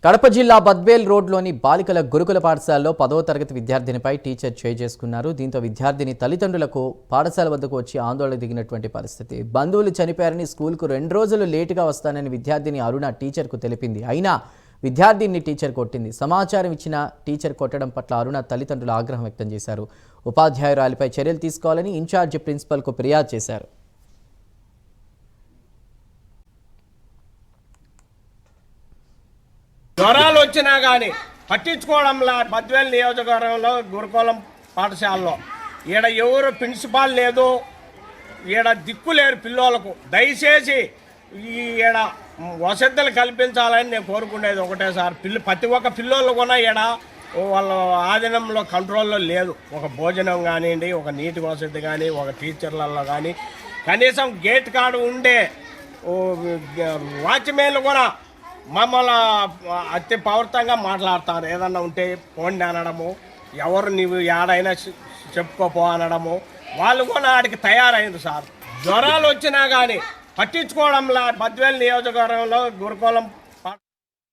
కడప జిల్లా బద్వేల్ రోడ్లోని బాలికల గురుకుల పాఠశాలలో 10వ తరగతి విద్యార్థినిపై టీచర్ చేయి చేసుకున్నారు. దీంతో విద్యార్థిని తల్లిదండ్రులకు పాఠశాల వద్దకు వచ్చి ఆందోళన దిగినటువంటి పరిస్థితి. బంధువులు చనిపోయారని స్కూల్కు 2 రోజులు లేటుగా వస్తానని విద్యార్థిని అరుణ టీచర్కు తెలిపింది. అయినా విద్యార్థిని టీచర్ కొట్టింది. సమాచారం ఇచ్చిన టీచర్ కొట్టడం పట్ల అరుణ తల్లిదండ్రులు ఆగ్రహం వ్యక్తం చేశారు. ఉపాధ్యాయురాలిపై చర్యలు తీసుకోవాలని ఇన్ఛార్జ్ ప్రిన్సిపల్కు ఫిర్యాదు చేశారు. జ్వరాలు వచ్చినా కానీ పట్టించుకోవడంలా బద్వేల్ నియోజకవర్గంలో గురుకులం పాఠశాలలో ఈడ ఎవరు ప్రిన్సిపాల్ లేదు, ఈడ దిక్కు లేరు పిల్లలకు. దయచేసి ఈడ వసతులు కల్పించాలని నేను కోరుకునేది ఒకటే సార్. ప్రతి ఒక్క పిల్లోళ్ళు కూడా ఈడ వాళ్ళ ఆధీనంలో కంట్రోల్లో లేదు. ఒక భోజనం కానివ్వండి, ఒక నీటి వసతి కానీ, ఒక టీచర్లలో కానీ కనీసం గేట్ కాడ ఉండే వాచ్మెన్లు కూడా మమ్మల్ని అతి పవర్తంగా మాట్లాడతారు. ఏదన్నా ఉంటే పోండి అనడము, ఎవరు నీవు ఏడైనా చెప్పుకోపో అనడము. వాళ్ళు కూడా ఆడికి తయారైంది సార్. జ్వరాలు వచ్చినా కానీ పట్టించుకోవడంలా బద్వేల్ నియోజకవర్గంలో గురుకులం